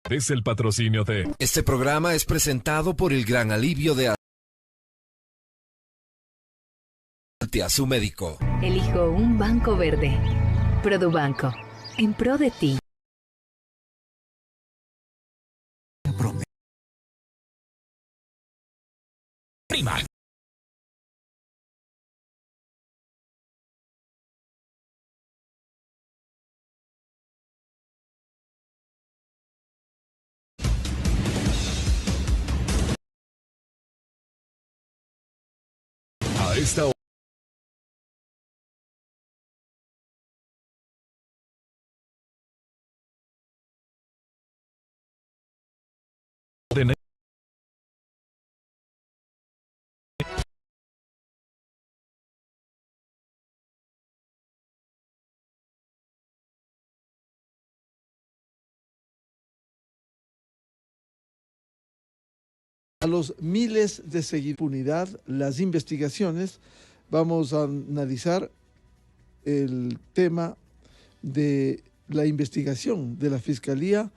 Es el patrocinio de... Este programa es presentado por el gran alivio de a su médico. Elijo un banco verde. Produbanco, en pro de ti. Prima. A esta hora. A los miles de seguidores, impunidad, las investigaciones, vamos a analizar el tema de la investigación de la Fiscalía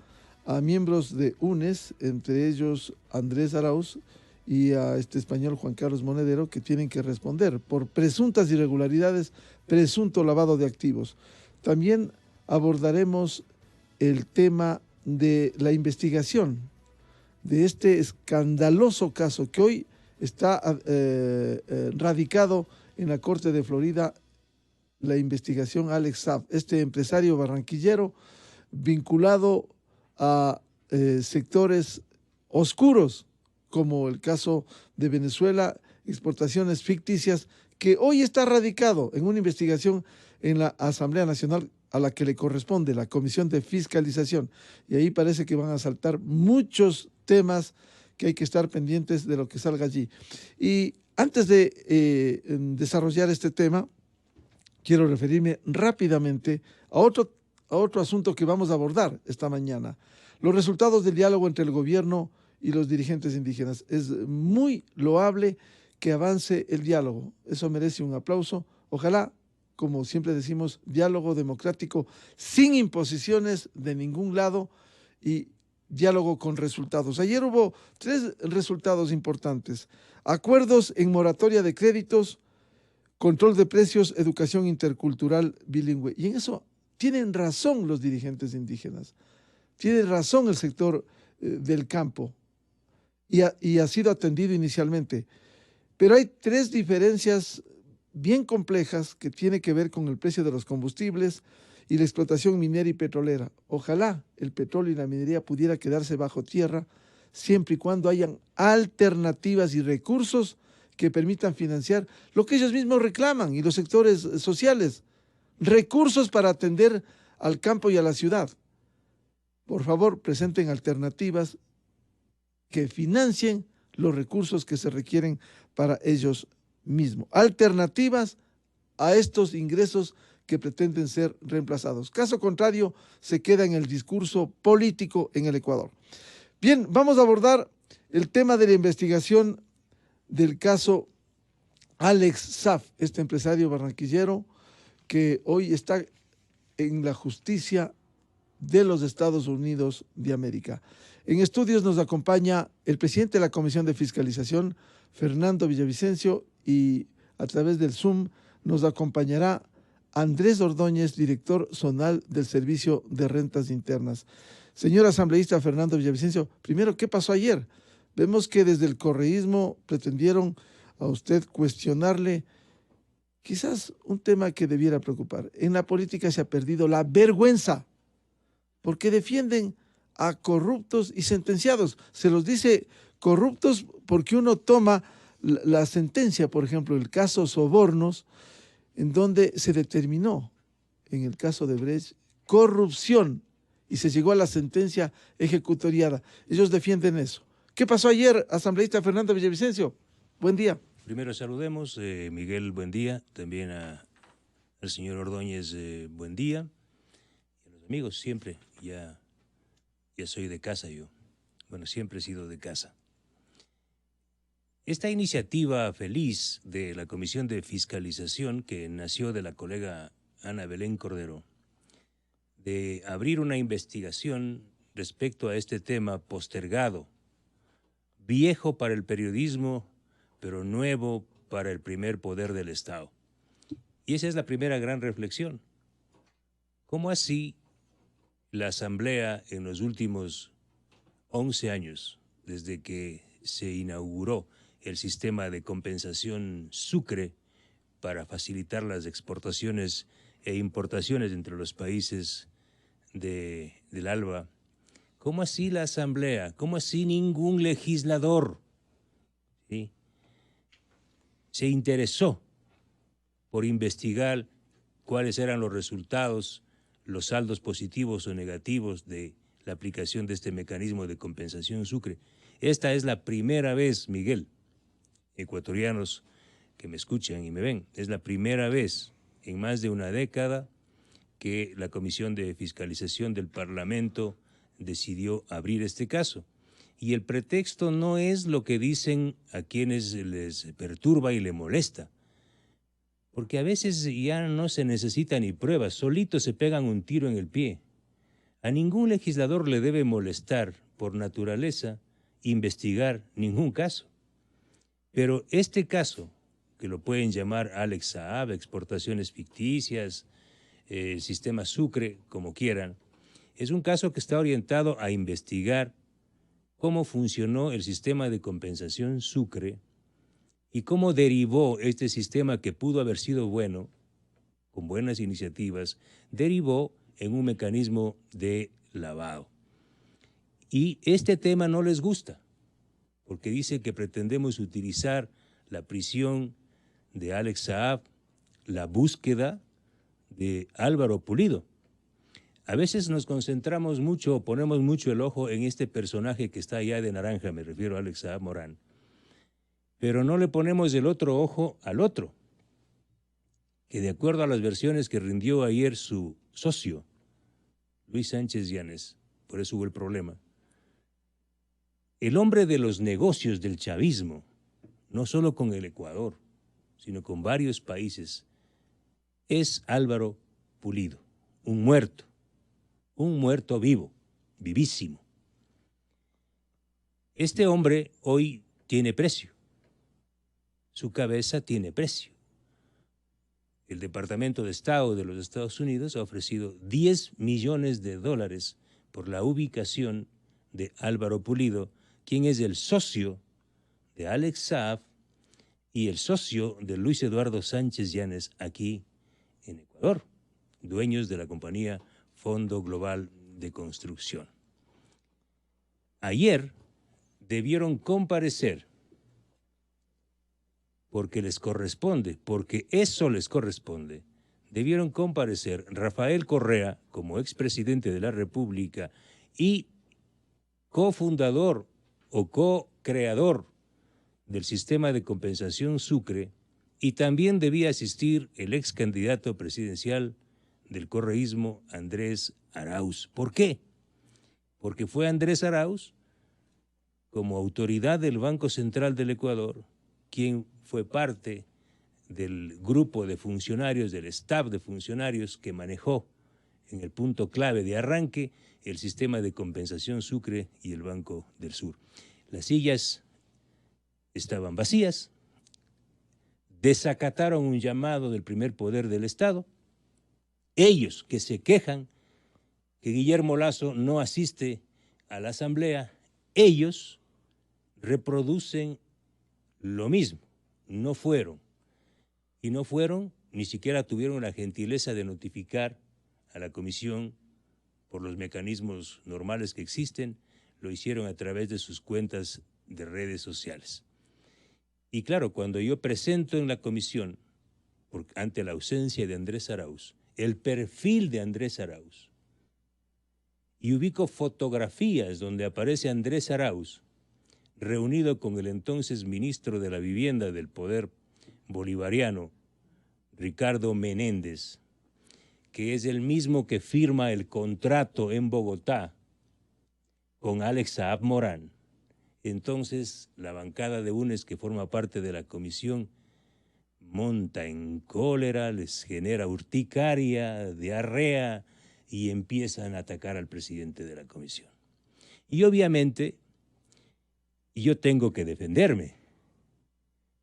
a miembros de UNES, entre ellos Andrés Arauz y a este español Juan Carlos Monedero, que tienen que responder por presuntas irregularidades, presunto lavado de activos. También abordaremos el tema de la investigación de este escandaloso caso que hoy está radicado en la Corte de Florida, la investigación Alex Saab, este empresario barranquillero vinculado a sectores oscuros, como el caso de Venezuela, exportaciones ficticias, que hoy está radicado en una investigación en la Asamblea Nacional a la que le corresponde, la Comisión de Fiscalización. Y ahí parece que van a saltar muchos temas que hay que estar pendientes de lo que salga allí. Y antes de desarrollar este tema, quiero referirme rápidamente a otro asunto que vamos a abordar esta mañana. Los resultados del diálogo entre el gobierno y los dirigentes indígenas. Es muy loable que avance el diálogo. Eso merece un aplauso. Ojalá, como siempre decimos, diálogo democrático sin imposiciones de ningún lado y diálogo con resultados. Ayer hubo 3 resultados importantes. Acuerdos en moratoria de créditos, control de precios, educación intercultural bilingüe. Y en eso tienen razón los dirigentes indígenas. Tiene razón el sector del campo y ha sido atendido inicialmente. Pero hay 3 diferencias bien complejas que tienen que ver con el precio de los combustibles y la explotación minera y petrolera. Ojalá el petróleo y la minería pudiera quedarse bajo tierra siempre y cuando hayan alternativas y recursos que permitan financiar lo que ellos mismos reclaman y los sectores sociales, recursos para atender al campo y a la ciudad. Por favor, presenten alternativas que financien los recursos que se requieren para ellos mismos. Alternativas a estos ingresos que pretenden ser reemplazados. Caso contrario, se queda en el discurso político en el Ecuador. Bien, vamos a abordar el tema de la investigación del caso Alex Saab, este empresario barranquillero que hoy está en la justicia de los Estados Unidos de América. En estudios nos acompaña el presidente de la Comisión de Fiscalización, Fernando Villavicencio, y a través del Zoom nos acompañará Andrés Ordóñez, director zonal del Servicio de Rentas Internas. Señor asambleísta Fernando Villavicencio, primero, ¿qué pasó ayer? Vemos que desde el correísmo pretendieron a usted cuestionarle quizás un tema que debiera preocupar. En la política se ha perdido la vergüenza, porque defienden a corruptos y sentenciados. Se los dice corruptos porque uno toma la sentencia, por ejemplo, el caso Sobornos, en donde se determinó, en el caso de Brecht, corrupción y se llegó a la sentencia ejecutoriada. Ellos defienden eso. ¿Qué pasó ayer, asambleísta Fernando Villavicencio? Buen día. Primero saludemos, Miguel, buen día, también al señor Ordóñez, buen día, y a los amigos, siempre, ya soy de casa yo, bueno, siempre he sido de casa. Esta iniciativa feliz de la Comisión de Fiscalización que nació de la colega Ana Belén Cordero, de abrir una investigación respecto a este tema postergado, viejo para el periodismo, pero nuevo para el primer poder del Estado. Y esa es la primera gran reflexión. ¿Cómo así la Asamblea en los últimos 11 años, desde que se inauguró el sistema de compensación Sucre para facilitar las exportaciones e importaciones entre los países del ALBA, cómo así la Asamblea, cómo así ningún legislador, ¿sí?, se interesó por investigar cuáles eran los resultados, los saldos positivos o negativos de la aplicación de este mecanismo de compensación Sucre? Esta es la primera vez, Miguel, ecuatorianos que me escuchan y me ven, es la primera vez en más de una década que la Comisión de Fiscalización del Parlamento decidió abrir este caso. Y el pretexto no es lo que dicen a quienes les perturba y les molesta, porque a veces ya no se necesita ni pruebas, solitos se pegan un tiro en el pie. A ningún legislador le debe molestar, por naturaleza, investigar ningún caso. Pero este caso, que lo pueden llamar Alex Saab, exportaciones ficticias, sistema Sucre, como quieran, es un caso que está orientado a investigar cómo funcionó el sistema de compensación Sucre y cómo derivó este sistema, que pudo haber sido bueno, con buenas iniciativas, derivó en un mecanismo de lavado. Y este tema no les gusta, porque dice que pretendemos utilizar la prisión de Alex Saab, la búsqueda de Álvaro Pulido. A veces nos concentramos mucho o ponemos mucho el ojo en este personaje que está allá de naranja, me refiero a Alex Saab Morán, pero no le ponemos el otro ojo al otro, que de acuerdo a las versiones que rindió ayer su socio, Luis Sánchez Llanes, por eso hubo el problema, el hombre de los negocios del chavismo, no solo con el Ecuador, sino con varios países, es Álvaro Pulido, un muerto vivo, vivísimo. Este hombre hoy tiene precio, su cabeza tiene precio. El Departamento de Estado de los Estados Unidos ha ofrecido $10 millones por la ubicación de Álvaro Pulido, quien es el socio de Alex Saab y el socio de Luis Eduardo Sánchez Llanes aquí en Ecuador, dueños de la compañía Fondo Global de Construcción. Ayer debieron comparecer, porque les corresponde, porque eso les corresponde, debieron comparecer Rafael Correa como expresidente de la República y cofundador o co-creador del sistema de compensación Sucre, y también debía asistir el ex candidato presidencial del correísmo, Andrés Arauz. ¿Por qué? Porque fue Andrés Arauz, como autoridad del Banco Central del Ecuador, quien fue parte del grupo de funcionarios, del staff de funcionarios que manejó en el punto clave de arranque el sistema de compensación Sucre y el Banco del Sur. Las sillas estaban vacías, desacataron un llamado del primer poder del Estado. Ellos que se quejan que Guillermo Lasso no asiste a la Asamblea, ellos reproducen lo mismo. No fueron. Y no fueron, ni siquiera tuvieron la gentileza de notificar a la comisión por los mecanismos normales que existen, lo hicieron a través de sus cuentas de redes sociales. Y claro, cuando yo presento en la comisión, ante la ausencia de Andrés Arauz, el perfil de Andrés Arauz, y ubico fotografías donde aparece Andrés Arauz reunido con el entonces ministro de la Vivienda del Poder Bolivariano, Ricardo Menéndez, que es el mismo que firma el contrato en Bogotá con Alex Saab Morán. Entonces la bancada de UNES, que forma parte de la comisión, monta en cólera, les genera urticaria, diarrea y empiezan a atacar al presidente de la comisión. Y obviamente yo tengo que defenderme,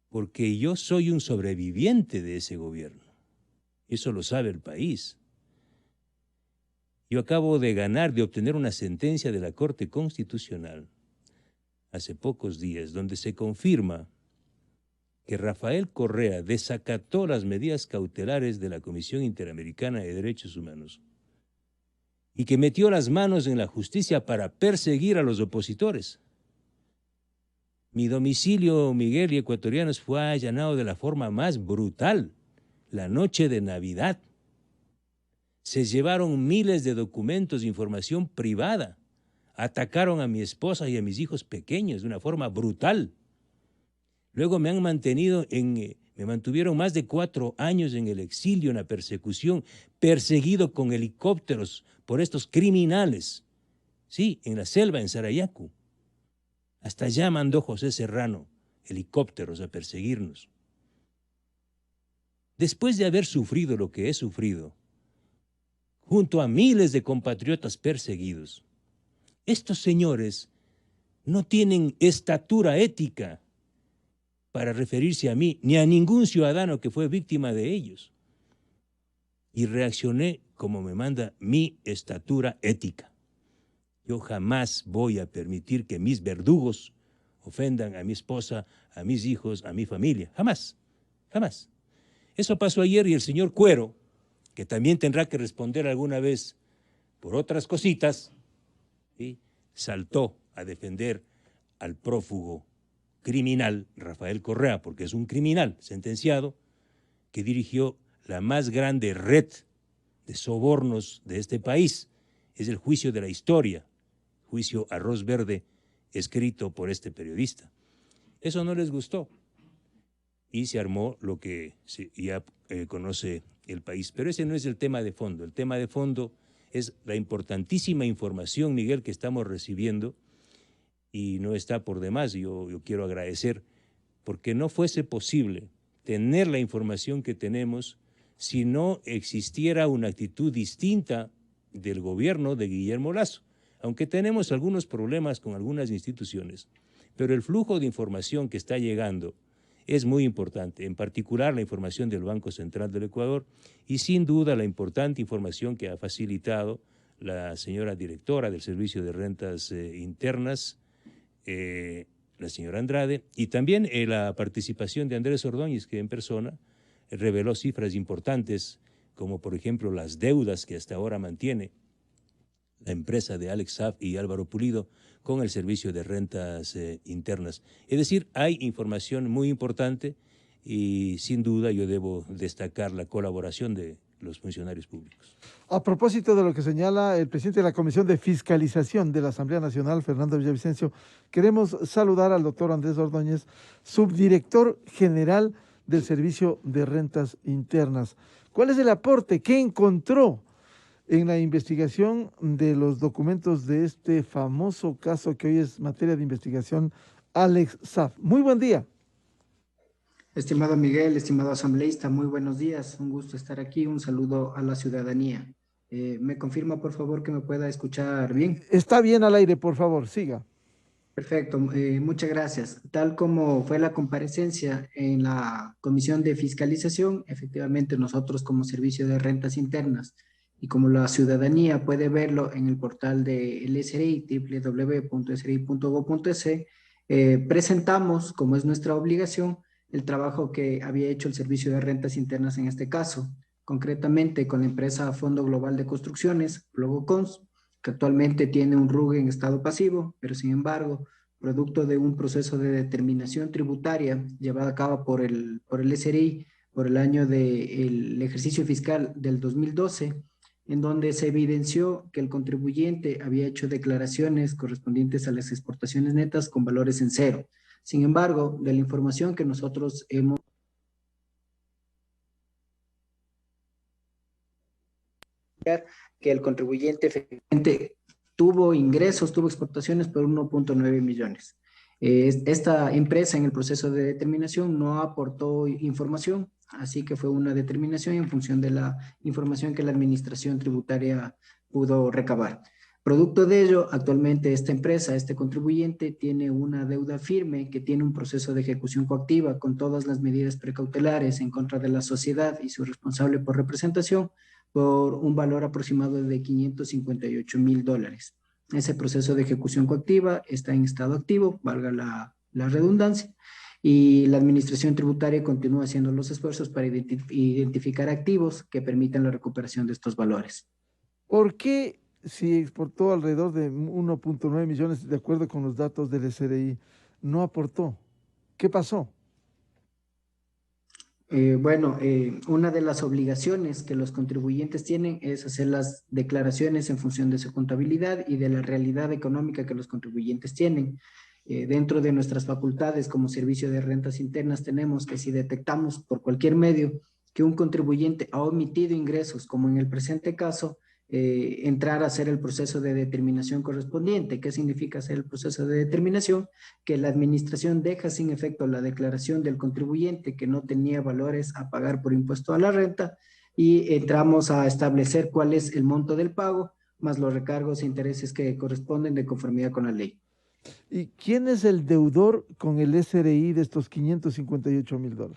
porque yo soy un sobreviviente de ese gobierno. Eso lo sabe el país. Yo acabo de obtener una sentencia de la Corte Constitucional hace pocos días, donde se confirma que Rafael Correa desacató las medidas cautelares de la Comisión Interamericana de Derechos Humanos y que metió las manos en la justicia para perseguir a los opositores. Mi domicilio, Miguel y ecuatorianos, fue allanado de la forma más brutal la noche de Navidad. Se llevaron miles de documentos de información privada. Atacaron a mi esposa y a mis hijos pequeños de una forma brutal. Luego me mantuvieron más de 4 años en el exilio, en la persecución, perseguido con helicópteros por estos criminales. Sí, en la selva, en Sarayaku. Hasta allá mandó José Serrano helicópteros a perseguirnos. Después de haber sufrido lo que he sufrido, junto a miles de compatriotas perseguidos, estos señores no tienen estatura ética para referirse a mí, ni a ningún ciudadano que fue víctima de ellos. Y reaccioné como me manda mi estatura ética. Yo jamás voy a permitir que mis verdugos ofendan a mi esposa, a mis hijos, a mi familia. Jamás, jamás. Eso pasó ayer y el señor Cuero, que también tendrá que responder alguna vez por otras cositas, ¿sí?, saltó a defender al prófugo criminal Rafael Correa, porque es un criminal sentenciado que dirigió la más grande red de sobornos de este país. Es el juicio de la historia, juicio Arroz Verde, escrito por este periodista. Eso no les gustó y se armó lo que ya conoce el país. Pero ese no es el tema de fondo. El tema de fondo es la importantísima información, Miguel, que estamos recibiendo, y no está por demás. Yo quiero agradecer, porque no fuese posible tener la información que tenemos si no existiera una actitud distinta del gobierno de Guillermo Lasso. Aunque tenemos algunos problemas con algunas instituciones, pero el flujo de información que está llegando es muy importante, en particular la información del Banco Central del Ecuador y sin duda la importante información que ha facilitado la señora directora del Servicio de Rentas Internas, la señora Andrade, y también la participación de Andrés Ordóñez, que en persona reveló cifras importantes, como por ejemplo las deudas que hasta ahora mantiene la empresa de Alex Saab y Álvaro Pulido con el Servicio de Rentas Internas. Es decir, hay información muy importante y sin duda yo debo destacar la colaboración de los funcionarios públicos. A propósito de lo que señala el presidente de la Comisión de Fiscalización de la Asamblea Nacional, Fernando Villavicencio, queremos saludar al doctor Andrés Ordóñez, subdirector general del Servicio de Rentas Internas. ¿Cuál es el aporte? ¿Qué encontró en la investigación de los documentos de este famoso caso que hoy es materia de investigación, Alex Saab? Muy buen día. Estimado Miguel, estimado asambleísta, muy buenos días. Un gusto estar aquí. Un saludo a la ciudadanía. ¿Me confirma, por favor, que me pueda escuchar bien? Está bien al aire, por favor, siga. Perfecto, muchas gracias. Tal como fue la comparecencia en la Comisión de Fiscalización, efectivamente nosotros como Servicio de Rentas Internas y como la ciudadanía puede verlo en el portal del SRI, www.sri.gov.es, presentamos, como es nuestra obligación, el trabajo que había hecho el Servicio de Rentas Internas en este caso, concretamente con la empresa Fondo Global de Construcciones, Logocons, que actualmente tiene un RUG en estado pasivo, pero sin embargo, producto de un proceso de determinación tributaria llevado a cabo por el SRI por el año del ejercicio fiscal del 2012, en donde se evidenció que el contribuyente había hecho declaraciones correspondientes a las exportaciones netas con valores en cero. Sin embargo, de la información que nosotros hemos que el contribuyente efectivamente tuvo ingresos, tuvo exportaciones por 1.9 millones. Esta empresa en el proceso de determinación no aportó información, así que fue una determinación en función de la información que la administración tributaria pudo recabar. Producto de ello, actualmente esta empresa, este contribuyente, tiene una deuda firme que tiene un proceso de ejecución coactiva con todas las medidas precautelares en contra de la sociedad y su responsable por representación por un valor aproximado de $558,000. Ese proceso de ejecución coactiva está en estado activo, valga la redundancia, y la administración tributaria continúa haciendo los esfuerzos para identificar activos que permitan la recuperación de estos valores. ¿Por qué, si exportó alrededor de 1.9 millones, de acuerdo con los datos del SRI, no aportó? ¿Qué pasó? Una de las obligaciones que los contribuyentes tienen es hacer las declaraciones en función de su contabilidad y de la realidad económica que los contribuyentes tienen. Dentro de nuestras facultades como Servicio de Rentas Internas tenemos que si detectamos por cualquier medio que un contribuyente ha omitido ingresos, como en el presente caso, entrar a hacer el proceso de determinación correspondiente. ¿Qué significa hacer el proceso de determinación? Que la administración deja sin efecto la declaración del contribuyente que no tenía valores a pagar por impuesto a la renta y entramos a establecer cuál es el monto del pago más los recargos e intereses que corresponden de conformidad con la ley. ¿Y quién es el deudor con el SRI de estos $558,000?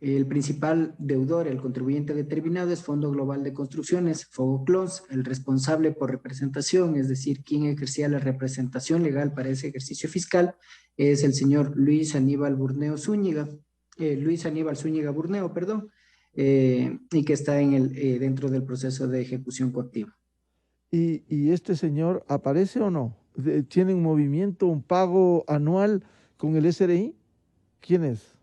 El principal deudor, el contribuyente determinado, es Fondo Global de Construcciones, FOGOCLONS. El responsable por representación, es decir, quien ejercía la representación legal para ese ejercicio fiscal, es el señor Luis Aníbal Zúñiga Burneo, perdón, y que está dentro del proceso de ejecución coactiva. ¿Y este señor aparece o no? ¿Tiene un movimiento, un pago anual con el SRI? ¿Quién es?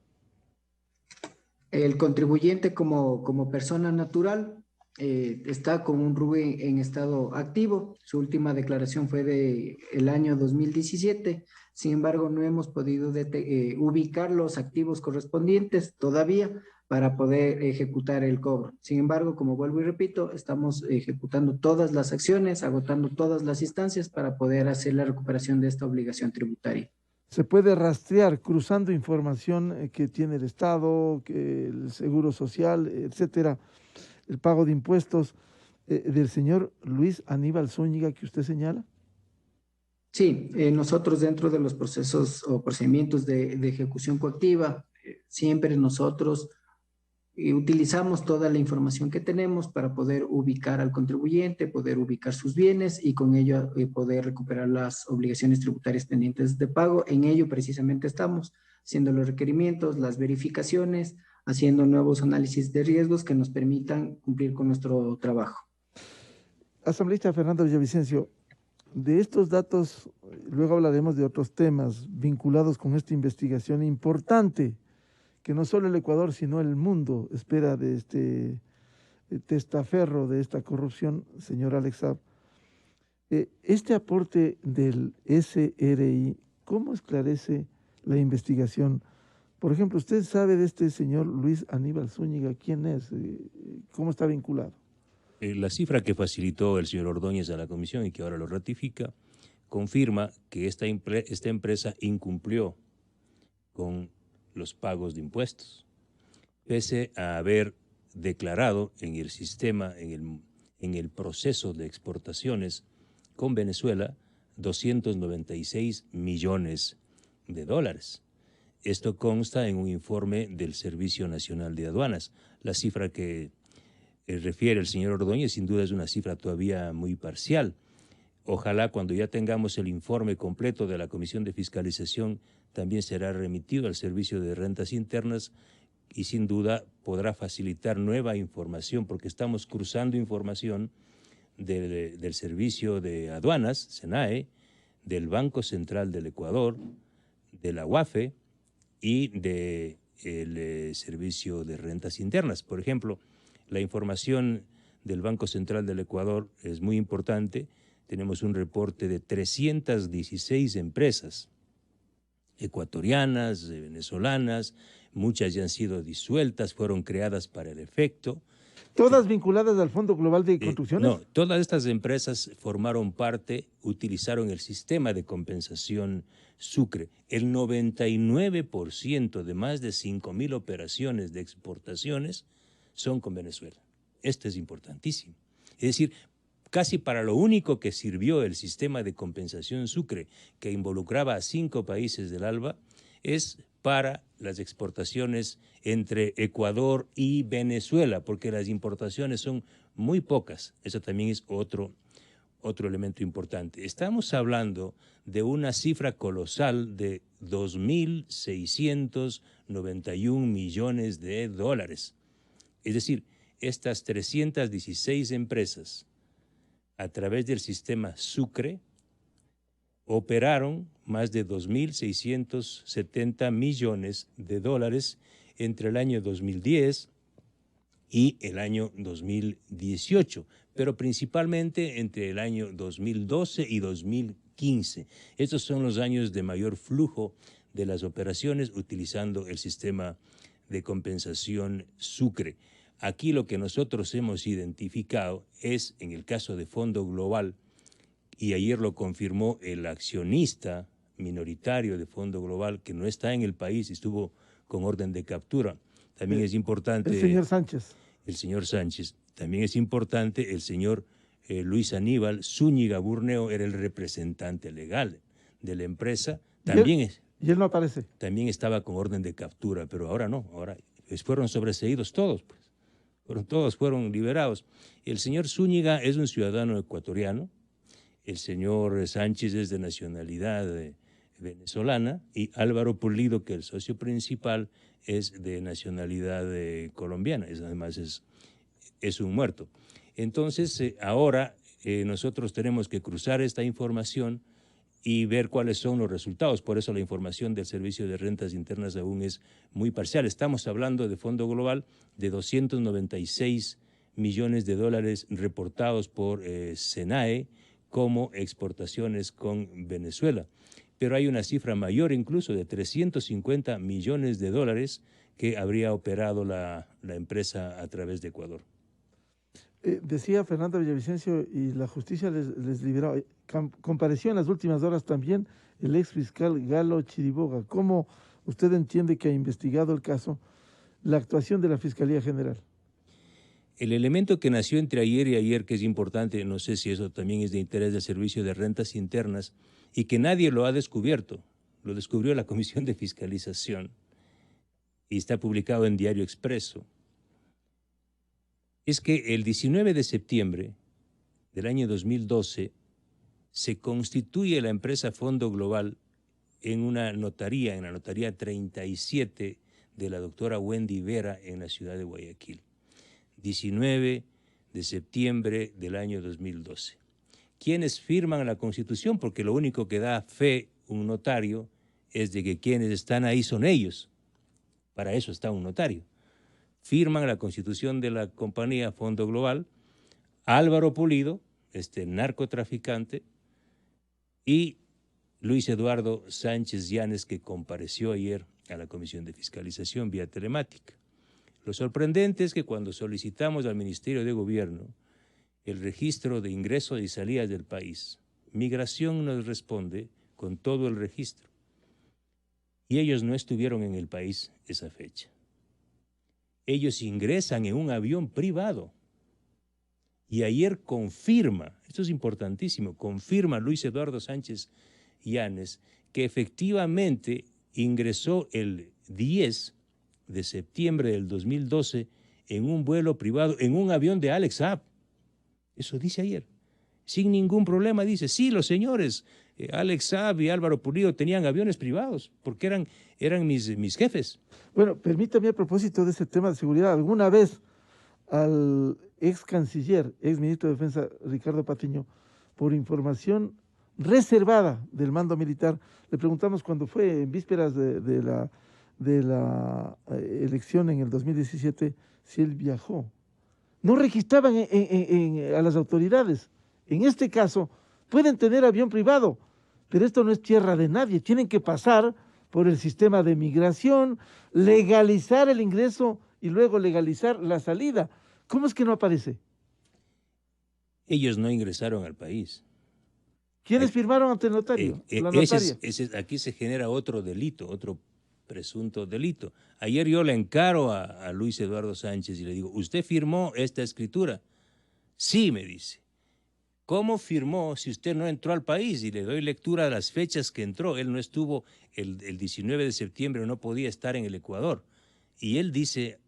El contribuyente como persona natural está con un RUE en estado activo. Su última declaración fue del año 2017. Sin embargo, no hemos podido ubicar los activos correspondientes todavía para poder ejecutar el cobro. Sin embargo, como vuelvo y repito, estamos ejecutando todas las acciones, agotando todas las instancias para poder hacer la recuperación de esta obligación tributaria. Se puede rastrear cruzando información que tiene el Estado, que el Seguro Social, etcétera, el pago de impuestos del señor Luis Aníbal Zúñiga que usted señala. Sí, nosotros dentro de los procesos o procedimientos de ejecución coactiva, siempre nosotros utilizamos toda la información que tenemos para poder ubicar al contribuyente, poder ubicar sus bienes y con ello poder recuperar las obligaciones tributarias pendientes de pago. En ello precisamente estamos haciendo los requerimientos, las verificaciones, haciendo nuevos análisis de riesgos que nos permitan cumplir con nuestro trabajo. Asambleísta Fernando Villavicencio, de estos datos, luego hablaremos de otros temas vinculados con esta investigación importante que no solo el Ecuador, sino el mundo espera de este testaferro de esta corrupción, señor Alex Saab. Este aporte del SRI, ¿cómo esclarece la investigación? Por ejemplo, ¿usted sabe de este señor Luis Aníbal Zúñiga? ¿Quién es? ¿Cómo está vinculado? La cifra que facilitó el señor Ordóñez a la comisión y que ahora lo ratifica, confirma que esta empresa incumplió con los pagos de impuestos, pese a haber declarado en el sistema, en el proceso de exportaciones con Venezuela, $296 millones. Esto consta en un informe del Servicio Nacional de Aduanas. La cifra que refiere el señor Ordóñez sin duda es una cifra todavía muy parcial. Ojalá cuando ya tengamos el informe completo de la Comisión de Fiscalización también será remitido al Servicio de Rentas Internas y sin duda podrá facilitar nueva información porque estamos cruzando información del Servicio de Aduanas, SENAE, del Banco Central del Ecuador, de la UAFE y del Servicio de Rentas Internas. Por ejemplo, la información del Banco Central del Ecuador es muy importante. Tenemos un reporte de 316 empresas ecuatorianas, venezolanas, muchas ya han sido disueltas, fueron creadas para el efecto. ¿Todas vinculadas al Fondo Global de Construcciones? No, todas estas empresas formaron parte, utilizaron el sistema de compensación Sucre. El 99% de más de 5,000 operaciones de exportaciones son con Venezuela. Esto es importantísimo. Es decir, casi para lo único que sirvió el sistema de compensación Sucre, que involucraba a 5 países del ALBA, es para las exportaciones entre Ecuador y Venezuela, porque las importaciones son muy pocas. Eso también es otro elemento importante. Estamos hablando de una cifra colosal de 2.691 millones de dólares. Es decir, estas 316 empresas, a través del sistema Sucre, operaron más de 2.670 millones de dólares entre el año 2010 y el año 2018, pero principalmente entre el año 2012 y 2015. Estos son los años de mayor flujo de las operaciones utilizando el sistema de compensación Sucre. Aquí lo que nosotros hemos identificado es, en el caso de Fondo Global, y ayer lo confirmó el accionista minoritario de Fondo Global, que no está en el país y estuvo con orden de captura. También es importante... El señor Sánchez. El señor Sánchez. También es importante el señor Luis Aníbal Zúñiga Burneo, era el representante legal de la empresa. También ¿Y él no aparece? También estaba con orden de captura, pero ahora no. Ahora fueron sobreseídos todos, pues. Todos fueron liberados. El señor Zúñiga es un ciudadano ecuatoriano. El señor Sánchez es de nacionalidad venezolana y Álvaro Pulido, que el socio principal, es de nacionalidad colombiana. Además es un muerto. Entonces, ahora nosotros tenemos que cruzar esta información y ver cuáles son los resultados. Por eso la información del Servicio de Rentas Internas aún es muy parcial. Estamos hablando de Fondo Global de 296 millones de dólares reportados por SENAE, como exportaciones con Venezuela. Pero hay una cifra mayor incluso de 350 millones de dólares que habría operado la empresa a través de Ecuador. Decía Fernando Villavicencio, y la justicia les liberó. Compareció en las últimas horas también el ex fiscal Galo Chiriboga. ¿Cómo usted entiende que ha investigado el caso la actuación de la Fiscalía General? El elemento que nació entre ayer y ayer, que es importante, no sé si eso también es de interés del Servicio de Rentas Internas, y que nadie lo ha descubierto, lo descubrió la Comisión de Fiscalización y está publicado en Diario Expreso, es que el 19 de septiembre del año 2012 se constituye la empresa Fondo Global en una notaría, en la notaría 37 de la doctora Wendy Vera en la ciudad de Guayaquil. 19 de septiembre del año 2012. ¿Quiénes firman la Constitución? Porque lo único que da fe un notario es de que quienes están ahí son ellos. Para eso está un notario. Firman la Constitución de la compañía Fondo Global Álvaro Pulido, este narcotraficante, y Luis Eduardo Sánchez Llanes, que compareció ayer a la Comisión de Fiscalización vía telemática. Lo sorprendente es que cuando solicitamos al Ministerio de Gobierno el registro de ingresos y salidas del país, Migración nos responde con todo el registro. Y ellos no estuvieron en el país esa fecha. Ellos ingresan en un avión privado. Y ayer confirma, esto es importantísimo, confirma Luis Eduardo Sánchez Llanes que efectivamente ingresó el 10 de septiembre del 2012 en un vuelo privado, en un avión de Alex Saab. Eso dice ayer. Sin ningún problema dice, sí, los señores Alex Saab y Álvaro Pulido tenían aviones privados porque eran mis jefes. Bueno, permítame, a propósito de ese tema de seguridad, alguna vez al ex canciller, ex ministro de Defensa Ricardo Patiño, por información reservada del mando militar, le preguntamos cuando fue en vísperas de la elección en el 2017 si él viajó. No registraban a las autoridades. En este caso, pueden tener avión privado, pero esto no es tierra de nadie. Tienen que pasar por el sistema de migración, legalizar el ingreso y luego legalizar la salida. ¿Cómo es que no aparece? Ellos no ingresaron al país. ¿Quiénes firmaron ante el notario? La notaria. Aquí se genera otro delito, otro presunto delito. Ayer yo le encaro a Luis Eduardo Sánchez y le digo, ¿usted firmó esta escritura? Sí, me dice. ¿Cómo firmó si usted no entró al país? Y le doy lectura a las fechas que entró. Él no estuvo el 19 de septiembre, no podía estar en el Ecuador. Y él dice,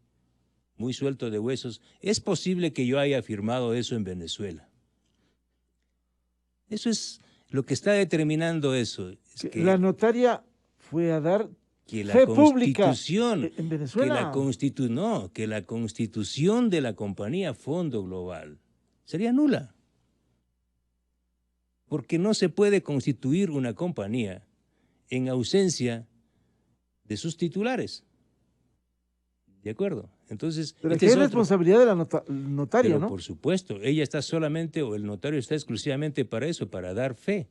muy suelto de huesos, es posible que yo haya firmado eso en Venezuela. Eso es lo que está determinando eso. Es que la notaria fue a dar la fe pública Constitución, en Venezuela. que la Constitución de la compañía Fondo Global sería nula. Porque no se puede constituir una compañía en ausencia de sus titulares. ¿De acuerdo? Entonces, pero aquí hay responsabilidad de la notaria, pero, ¿no? por supuesto, ella está solamente, o el notario está exclusivamente para eso, para dar fe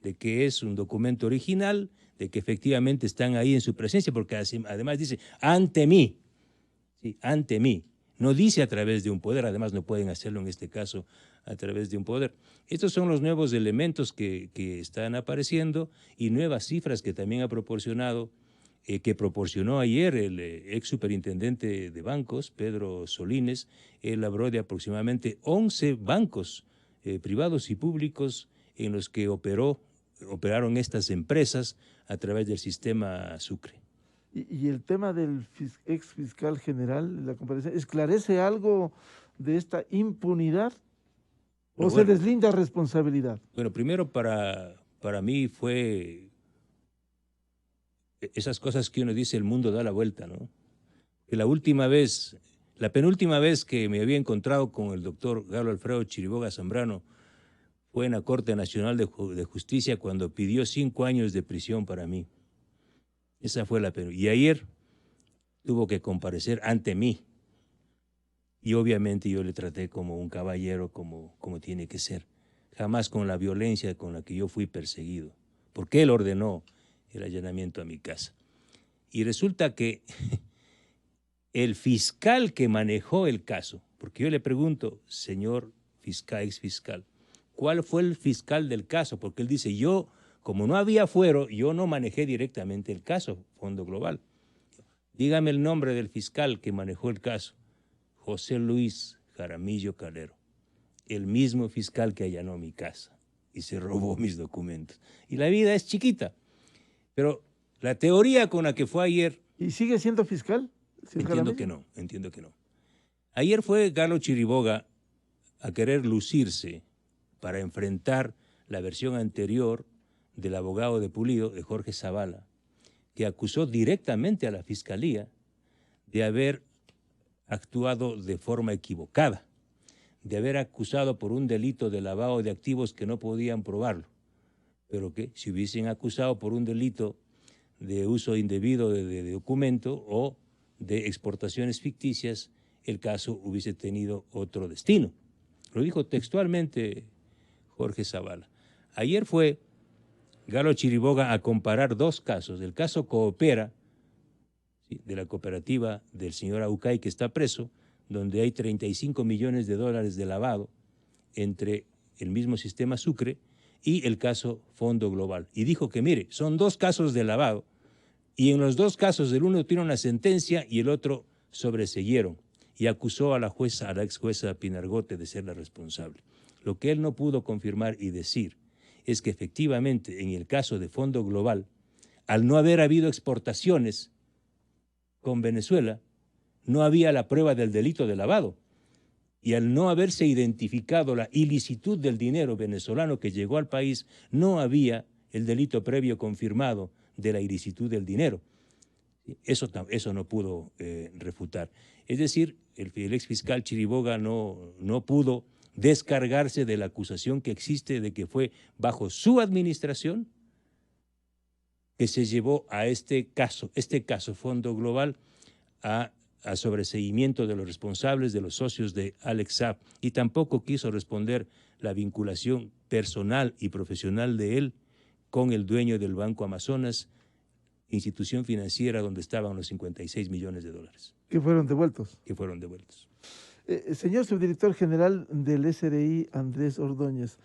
de que es un documento original, de que efectivamente están ahí en su presencia, porque además dice, ante mí, ¿sí? Ante mí. No dice a través de un poder, además no pueden hacerlo en este caso a través de un poder. Estos son los nuevos elementos que están apareciendo y nuevas cifras que también ha proporcionado, que proporcionó ayer el ex superintendente de bancos, Pedro Solines. Él habló de aproximadamente 11 bancos privados y públicos en los que operaron estas empresas a través del sistema Sucre. Y el tema del ex fiscal general, la comparecencia, ¿esclarece algo de esta impunidad o se deslinda responsabilidad? Bueno, primero para mí fue esas cosas que uno dice, el mundo da la vuelta, ¿no? Que la penúltima vez que me había encontrado con el doctor Galo Alfredo Chiriboga Zambrano fue en la Corte Nacional de Justicia cuando pidió 5 años de prisión para mí. Esa fue la penúltima. Y ayer tuvo que comparecer ante mí. Y obviamente yo le traté como un caballero, como tiene que ser. Jamás con la violencia con la que yo fui perseguido. Porque él ordenó el allanamiento a mi casa. Y resulta que el fiscal que manejó el caso, porque yo le pregunto, señor fiscal, ex fiscal, ¿cuál fue el fiscal del caso? Porque él dice, yo, como no había fuero, yo no manejé directamente el caso, Fondo Global. Dígame el nombre del fiscal que manejó el caso. José Luis Jaramillo Calero, el mismo fiscal que allanó mi casa y se robó mis documentos. Y la vida es chiquita. Pero la teoría con la que fue ayer... ¿Y sigue siendo fiscal? Entiendo que no. Ayer fue Galo Chiriboga a querer lucirse para enfrentar la versión anterior del abogado de Pulido, de Jorge Zavala, que acusó directamente a la Fiscalía de haber actuado de forma equivocada, de haber acusado por un delito de lavado de activos que no podían probarlo. Pero que si hubiesen acusado por un delito de uso indebido de documento o de exportaciones ficticias, el caso hubiese tenido otro destino. Lo dijo textualmente Jorge Zavala. Ayer fue Galo Chiriboga a comparar 2 casos. El caso Coopera, ¿sí?, de la cooperativa del señor Aucay, que está preso, donde hay 35 millones de dólares de lavado entre el mismo sistema Sucre y el caso Fondo Global. Y dijo que, mire, son 2 casos de lavado y en los 2 casos el uno tiene una sentencia y el otro sobreseyeron. Y acusó a la ex jueza Pinargote de ser la responsable. Lo que él no pudo confirmar y decir es que efectivamente en el caso de Fondo Global, al no haber habido exportaciones con Venezuela, no había la prueba del delito de lavado. Y al no haberse identificado la ilicitud del dinero venezolano que llegó al país, no había el delito previo confirmado de la ilicitud del dinero. Eso no pudo refutar. Es decir, el ex fiscal Chiriboga no pudo descargarse de la acusación que existe de que fue bajo su administración que se llevó a este caso Fondo Global a sobreseimiento de los responsables, de los socios de Alex Saab, y tampoco quiso responder la vinculación personal y profesional de él con el dueño del Banco Amazonas, institución financiera donde estaban los 56 millones de dólares. Que fueron devueltos. Que fueron devueltos. Señor subdirector general del SRI, Andrés Ordóñez,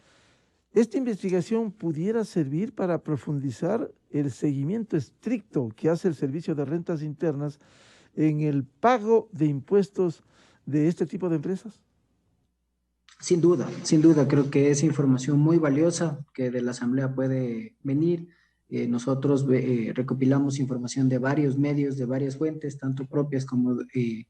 ¿esta investigación pudiera servir para profundizar el seguimiento estricto que hace el Servicio de Rentas Internas en el pago de impuestos de este tipo de empresas? Sin duda, creo que es información muy valiosa que de la Asamblea puede venir. Nosotros recopilamos información de varios medios, de varias fuentes, tanto propias como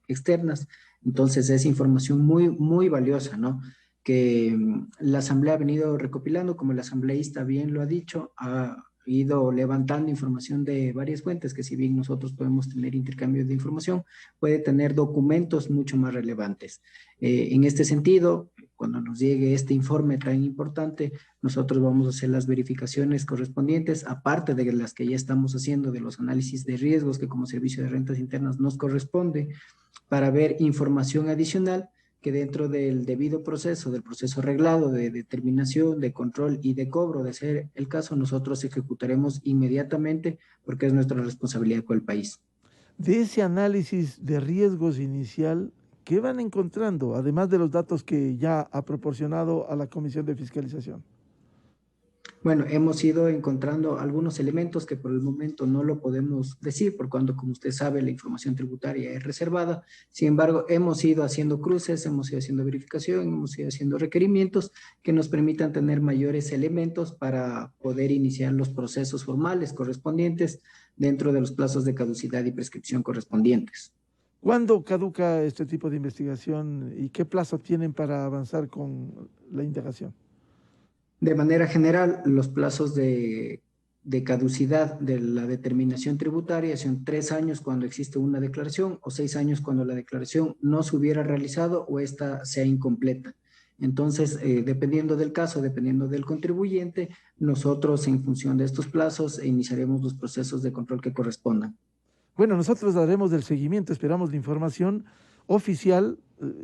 externas. Entonces es información muy valiosa, ¿no? Que la Asamblea ha venido recopilando, como el asambleísta bien lo ha dicho, ha ido levantando información de varias fuentes, que si bien nosotros podemos tener intercambios de información, puede tener documentos mucho más relevantes. En este sentido, cuando nos llegue este informe tan importante, nosotros vamos a hacer las verificaciones correspondientes, aparte de las que ya estamos haciendo de los análisis de riesgos que como Servicio de Rentas Internas nos corresponde, para ver información adicional que dentro del debido proceso, del proceso reglado de determinación, de control y de cobro, de ser el caso, nosotros ejecutaremos inmediatamente porque es nuestra responsabilidad con el país. De ese análisis de riesgos inicial, ¿qué van encontrando, además de los datos que ya ha proporcionado a la Comisión de Fiscalización? Bueno, hemos ido encontrando algunos elementos que por el momento no lo podemos decir, por cuanto, como usted sabe, la información tributaria es reservada. Sin embargo, hemos ido haciendo cruces, hemos ido haciendo verificación, hemos ido haciendo requerimientos que nos permitan tener mayores elementos para poder iniciar los procesos formales correspondientes dentro de los plazos de caducidad y prescripción correspondientes. ¿Cuándo caduca este tipo de investigación y qué plazo tienen para avanzar con la indagación? De manera general, los plazos de caducidad de la determinación tributaria son 3 años cuando existe una declaración o 6 años cuando la declaración no se hubiera realizado o esta sea incompleta. Entonces, dependiendo del caso, dependiendo del contribuyente, nosotros en función de estos plazos iniciaremos los procesos de control que correspondan. Bueno, nosotros daremos el seguimiento, esperamos la información oficial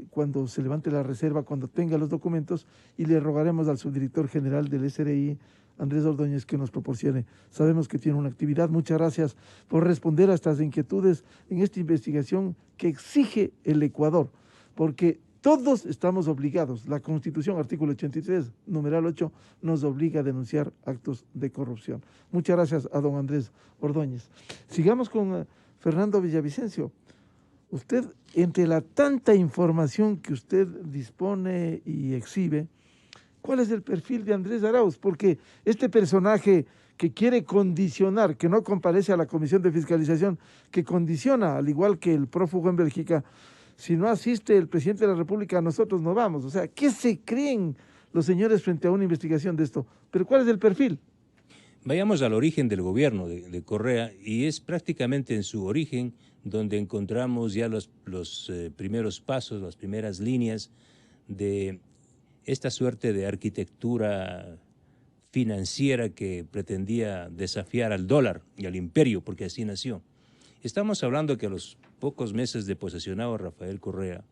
cuando se levante la reserva, cuando tenga los documentos, y le rogaremos al subdirector general del SRI, Andrés Ordóñez, que nos proporcione. Sabemos que tiene una actividad. Muchas gracias por responder a estas inquietudes en esta investigación que exige el Ecuador, porque todos estamos obligados. La Constitución, artículo 83, numeral 8, nos obliga a denunciar actos de corrupción. Muchas gracias a don Andrés Ordóñez. Sigamos con Fernando Villavicencio. Usted, entre la tanta información que usted dispone y exhibe, ¿cuál es el perfil de Andrés Arauz? Porque este personaje que quiere condicionar, que no comparece a la Comisión de Fiscalización, que condiciona, al igual que el prófugo en Bélgica, si no asiste el presidente de la República, nosotros no vamos. O sea, ¿qué se creen los señores frente a una investigación de esto? Pero ¿cuál es el perfil? Vayamos al origen del gobierno de Correa, y es prácticamente en su origen donde encontramos ya los primeros pasos, las primeras líneas de esta suerte de arquitectura financiera que pretendía desafiar al dólar y al imperio, porque así nació. Estamos hablando que a los pocos meses de posesionado Rafael Correa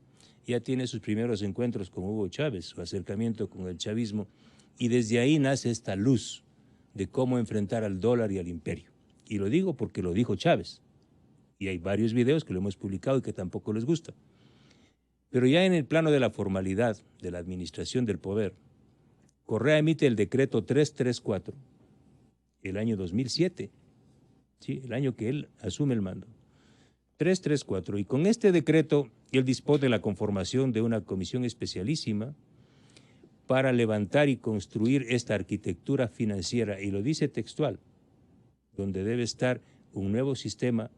ya tiene sus primeros encuentros con Hugo Chávez, su acercamiento con el chavismo, y desde ahí nace esta luz de cómo enfrentar al dólar y al imperio. Y lo digo porque lo dijo Chávez. Y hay varios videos que lo hemos publicado y que tampoco les gusta. Pero ya en el plano de la formalidad de la administración del poder, Correa emite el decreto 334, el año 2007, ¿sí? El año que él asume el mando. 334, y con este decreto él dispone la conformación de una comisión especialísima para levantar y construir esta arquitectura financiera, y lo dice textual, donde debe estar un nuevo sistema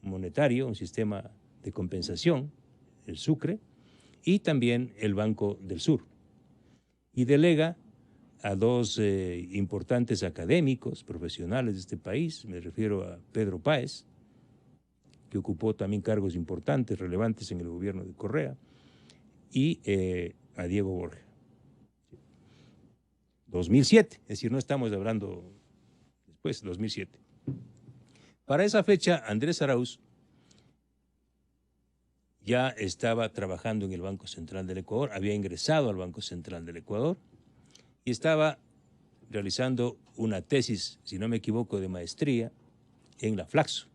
monetario, un sistema de compensación, el Sucre, y también el Banco del Sur. Y delega a dos importantes académicos, profesionales de este país, me refiero a Pedro Páez, que ocupó también cargos importantes, relevantes en el gobierno de Correa, y a Diego Borja. 2007, es decir, no estamos hablando después, 2007. Para esa fecha, Andrés Arauz ya estaba trabajando en el Banco Central del Ecuador, había ingresado al Banco Central del Ecuador y estaba realizando una tesis, si no me equivoco, de maestría en la Flaxo.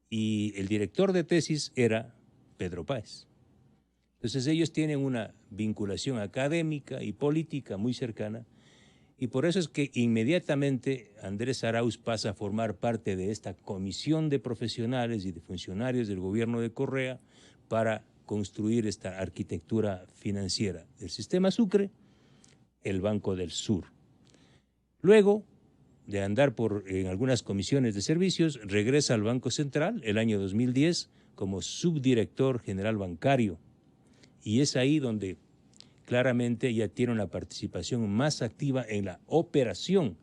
Y el director de tesis era Pedro Páez. Entonces ellos tienen una vinculación académica y política muy cercana, y por eso es que inmediatamente Andrés Arauz pasa a formar parte de esta comisión de profesionales y de funcionarios del gobierno de Correa para construir esta arquitectura financiera del sistema Sucre, el Banco del Sur. Luego de andar en algunas comisiones de servicios, regresa al Banco Central el año 2010 como subdirector general bancario. Y es ahí donde claramente ya tiene una participación más activa en la operación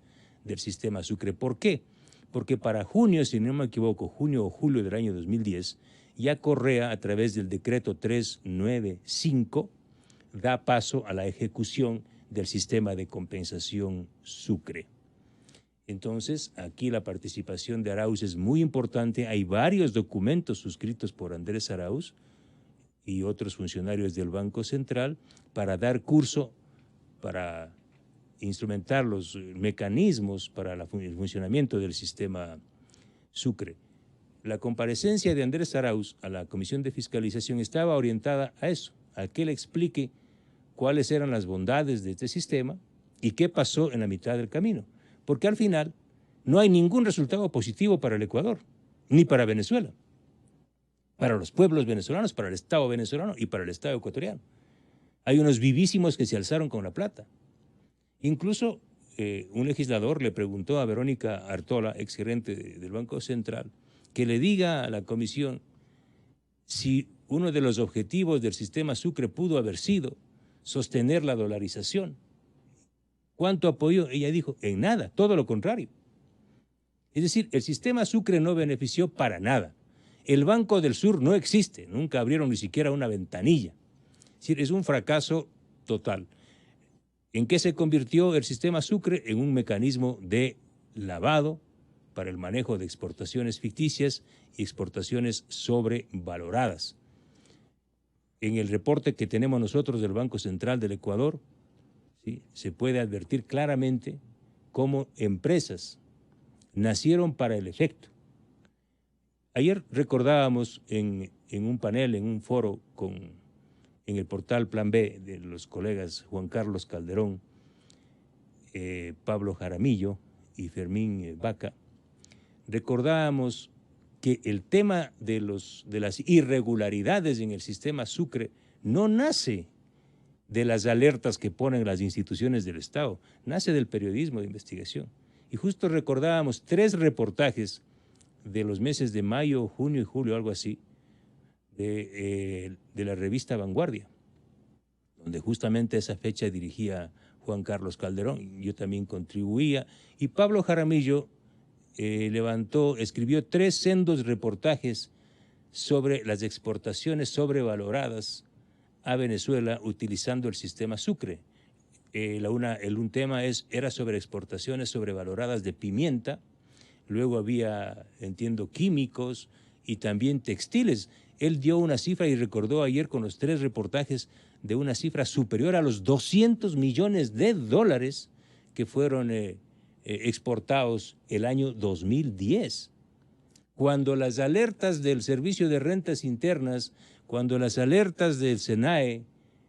del sistema Sucre. ¿Por qué? Porque para junio, si no me equivoco, junio o julio del año 2010, ya Correa, a través del decreto 395, da paso a la ejecución del sistema de compensación Sucre. Entonces, aquí la participación de Arauz es muy importante. Hay varios documentos suscritos por Andrés Arauz y otros funcionarios del Banco Central para dar curso, para instrumentar los mecanismos para el funcionamiento del sistema Sucre. La comparecencia de Andrés Arauz a la Comisión de Fiscalización estaba orientada a eso, a que él explique cuáles eran las bondades de este sistema y qué pasó en la mitad del camino. Porque al final no hay ningún resultado positivo para el Ecuador, ni para Venezuela, para los pueblos venezolanos, para el Estado venezolano y para el Estado ecuatoriano. Hay unos vivísimos que se alzaron con la plata. Incluso un legislador le preguntó a Verónica Artola, exgerente del Banco Central, que le diga a la comisión si uno de los objetivos del sistema Sucre pudo haber sido sostener la dolarización. ¿Cuánto apoyó? Ella dijo, en nada, todo lo contrario. Es decir, el sistema Sucre no benefició para nada. El Banco del Sur no existe, nunca abrieron ni siquiera una ventanilla. Es decir, es un fracaso total. ¿En qué se convirtió el sistema Sucre? En un mecanismo de lavado para el manejo de exportaciones ficticias y exportaciones sobrevaloradas. En el reporte que tenemos nosotros del Banco Central del Ecuador, ¿sí?, se puede advertir claramente cómo empresas nacieron para el efecto. Ayer recordábamos en un panel, en un foro en el portal Plan B de los colegas Juan Carlos Calderón, Pablo Jaramillo y Fermín Vaca, recordábamos que el tema de las irregularidades en el sistema Sucre no nace de las alertas que ponen las instituciones del Estado, nace del periodismo de investigación. Y justo recordábamos 3 reportajes de los meses de mayo, junio y julio, algo así, de la revista Vanguardia, donde justamente a esa fecha dirigía Juan Carlos Calderón, yo también contribuía, y Pablo Jaramillo escribió 3 sendos reportajes sobre las exportaciones sobrevaloradas a Venezuela utilizando el sistema Sucre. Un tema era sobre exportaciones sobrevaloradas de pimienta, luego había, entiendo, químicos y también textiles. Él dio una cifra y recordó ayer con los 3 reportajes de una cifra superior a los $200 millones que fueron exportados el año 2010. Cuando las alertas del Servicio de Rentas Internas, cuando las alertas del SENAE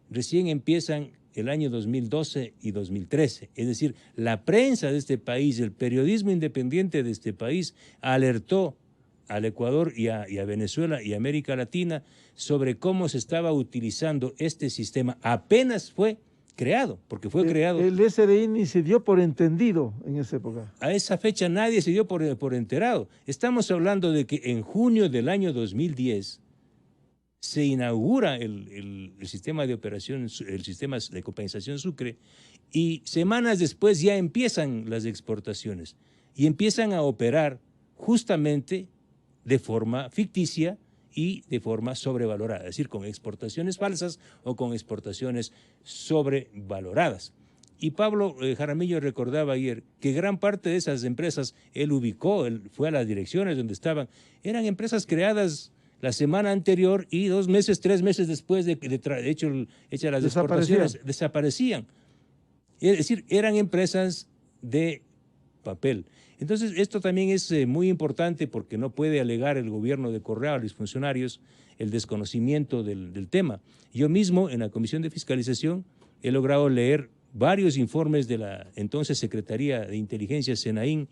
recién empiezan el año 2012 y 2013. Es decir, la prensa de este país, el periodismo independiente de este país alertó al Ecuador y a Venezuela y América Latina sobre cómo se estaba utilizando este sistema. Apenas fue creado, porque fue creado. El SRI ni se dio por entendido en esa época. A esa fecha nadie se dio por enterado. Estamos hablando de que en junio del año 2010 se inaugura el sistema de operación, el sistema de compensación Sucre, y semanas después ya empiezan las exportaciones y empiezan a operar justamente de forma ficticia y de forma sobrevalorada, es decir, con exportaciones falsas o con exportaciones sobrevaloradas. Y Pablo Jaramillo recordaba ayer que gran parte de esas empresas él ubicó, él fue a las direcciones donde estaban, eran empresas creadas la semana anterior y 2 meses, 3 meses después de hechas las exportaciones, desaparecían. Es decir, eran empresas de papel. Entonces, esto también es muy importante porque no puede alegar el gobierno de Correa a los funcionarios el desconocimiento del tema. Yo mismo, en la Comisión de Fiscalización, he logrado leer varios informes de la entonces Secretaría de Inteligencia, SENAIN,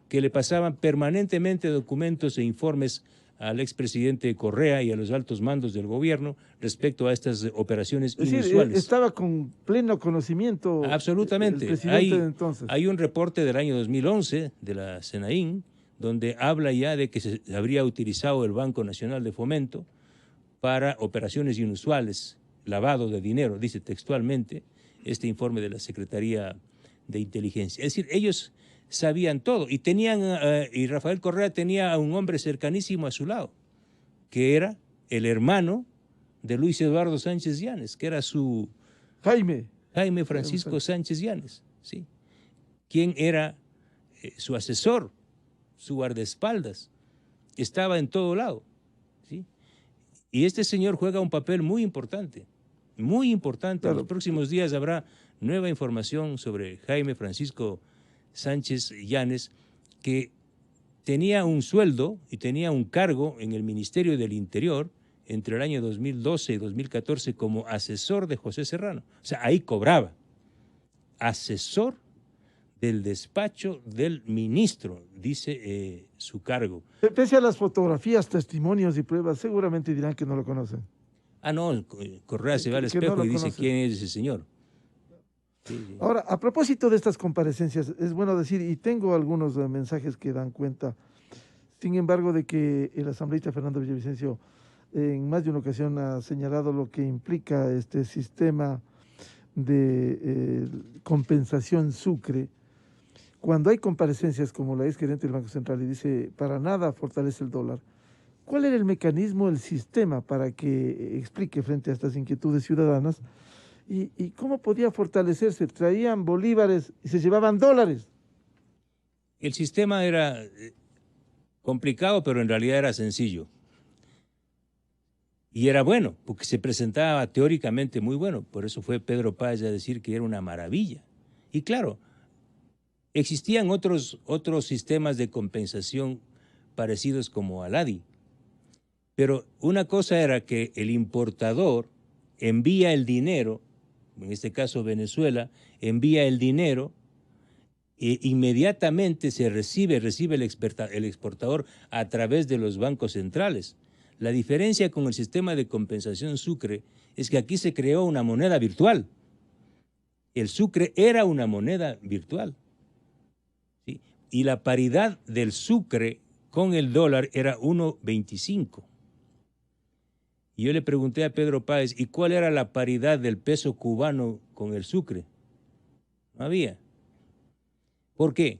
que le pasaban permanentemente documentos e informes al expresidente Correa y a los altos mandos del gobierno respecto a estas operaciones es decir, inusuales. Estaba con pleno conocimiento. Absolutamente. El presidente de entonces. Hay un reporte del año 2011 de la SENAIN donde habla ya de que se habría utilizado el Banco Nacional de Fomento para operaciones inusuales, lavado de dinero, dice textualmente este informe de la Secretaría de Inteligencia. Es decir, ellos sabían todo y y Rafael Correa tenía a un hombre cercanísimo a su lado, que era el hermano de Luis Eduardo Sánchez Yanes, que era su Jaime Francisco Sánchez Yanes, ¿sí? Quien era su asesor, su guardaespaldas, estaba en todo lado, ¿sí? Y este señor juega un papel muy importante, muy importante. Claro. En los próximos días habrá nueva información sobre Jaime Francisco Sánchez Yanes, que tenía un sueldo y tenía un cargo en el Ministerio del Interior entre el año 2012 y 2014 como asesor de José Serrano. O sea, ahí cobraba. Asesor del despacho del ministro, dice su cargo. Pese a las fotografías, testimonios y pruebas, seguramente dirán que no lo conocen. Ah, no, Correa se va al Que espejo no lo y dice, conoce. ¿quién es ese señor? Sí, sí. Ahora, a propósito de estas comparecencias, es bueno decir, y tengo algunos mensajes que dan cuenta, sin embargo, de que el asambleísta Fernando Villavicencio en más de una ocasión ha señalado lo que implica este sistema de compensación Sucre. Cuando hay comparecencias como la exgerente del Banco Central y dice, para nada fortalece el dólar, ¿cuál era el mecanismo, el sistema para que explique frente a estas inquietudes ciudadanas? ¿Y cómo podía fortalecerse? Traían bolívares y se llevaban dólares. El sistema era complicado, pero en realidad era sencillo. Y era bueno, porque se presentaba teóricamente muy bueno. Por eso fue Pedro Páez a decir que era una maravilla. Y claro, existían otros sistemas de compensación parecidos como Aladi. Pero una cosa era que el importador envía el dinero, en este caso Venezuela, envía el dinero e inmediatamente se recibe el exportador a través de los bancos centrales. La diferencia con el sistema de compensación Sucre es que aquí se creó una moneda virtual. El Sucre era una moneda virtual, ¿sí? Y la paridad del Sucre con el dólar era 1.25. Y yo le pregunté a Pedro Páez, ¿y cuál era la paridad del peso cubano con el Sucre? No había. ¿Por qué?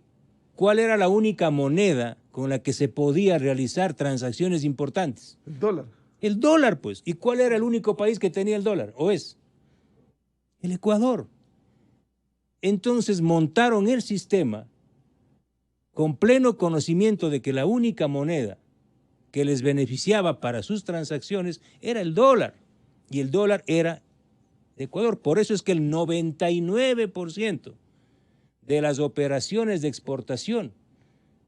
¿Cuál era la única moneda con la que se podía realizar transacciones importantes? El dólar. El dólar, pues. ¿Y cuál era el único país que tenía el dólar? ¿O es? El Ecuador. Entonces montaron el sistema con pleno conocimiento de que la única moneda que les beneficiaba para sus transacciones era el dólar. Y el dólar era de Ecuador. Por eso es que el 99% de las operaciones de exportación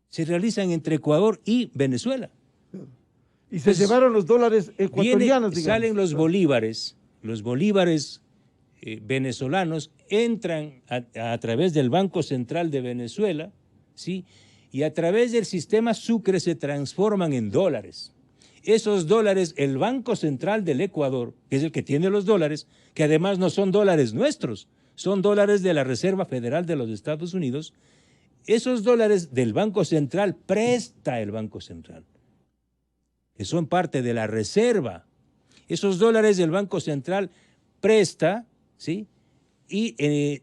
se realizan entre Ecuador y Venezuela. Y se llevaron los dólares ecuatorianos, digamos. Salen los bolívares venezolanos, entran a través del Banco Central de Venezuela, ¿sí? Y a través del sistema Sucre se transforman en dólares. Esos dólares, el Banco Central del Ecuador, que es el que tiene los dólares, que además no son dólares nuestros, son dólares de la Reserva Federal de los Estados Unidos, esos dólares del Banco Central presta el Banco Central, que son parte de la reserva. Esos dólares del Banco Central presta, ¿sí? Y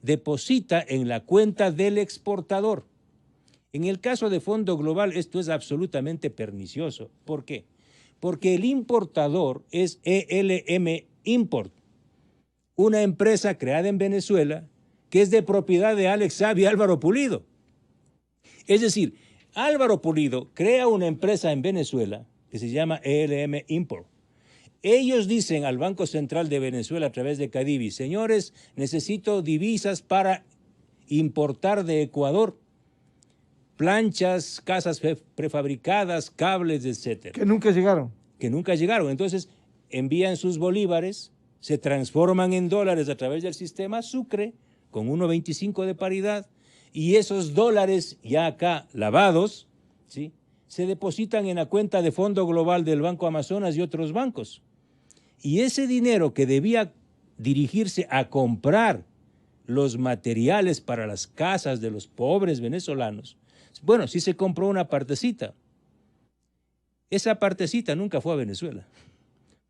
deposita en la cuenta del exportador. En el caso de Fondo Global esto es absolutamente pernicioso. ¿Por qué? Porque el importador es ELM Import, una empresa creada en Venezuela que es de propiedad de Alex Saab y Álvaro Pulido. Es decir, Álvaro Pulido crea una empresa en Venezuela que se llama ELM Import. Ellos dicen al Banco Central de Venezuela a través de Cadivi, señores, necesito divisas para importar de Ecuador planchas, casas prefabricadas, cables, etcétera. Que nunca llegaron. Que nunca llegaron. Entonces envían sus bolívares, se transforman en dólares a través del sistema Sucre con 1.25 de paridad y esos dólares ya acá lavados, ¿sí? se depositan en la cuenta de Fondo Global del Banco Amazonas y otros bancos. Y ese dinero que debía dirigirse a comprar los materiales para las casas de los pobres venezolanos, bueno, sí se compró una partecita. Esa partecita nunca fue a Venezuela.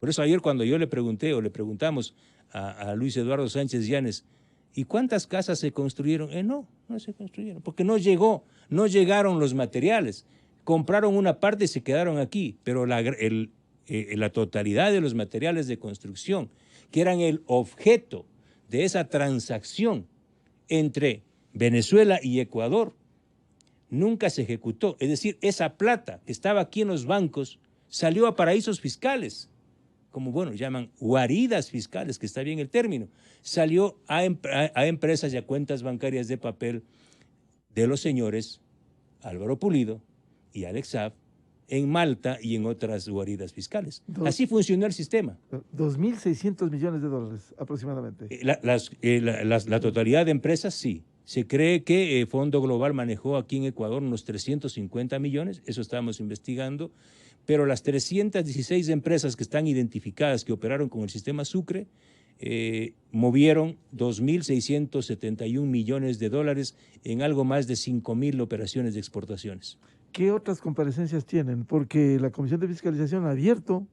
Por eso ayer cuando yo le pregunté o le preguntamos a Luis Eduardo Sánchez Yanes, ¿y cuántas casas se construyeron? No se construyeron, porque no llegaron los materiales. Compraron una parte y se quedaron aquí, pero la totalidad de los materiales de construcción, que eran el objeto de esa transacción entre Venezuela y Ecuador, nunca se ejecutó. Es decir, esa plata que estaba aquí en los bancos salió a paraísos fiscales, como, bueno, llaman guaridas fiscales, que está bien el término. Salió a empresas y a cuentas bancarias de papel de los señores Álvaro Pulido y Alex Saab en Malta y en otras guaridas fiscales. Así funcionó el sistema. 2.600 millones de dólares aproximadamente. La totalidad de empresas, sí. Se cree que Fondo Global manejó aquí en Ecuador unos 350 millones, eso estábamos investigando, pero las 316 empresas que están identificadas que operaron con el sistema Sucre movieron 2.671 millones de dólares en algo más de 5.000 operaciones de exportaciones. ¿Qué otras comparecencias tienen? Porque la Comisión de Fiscalización ha abierto,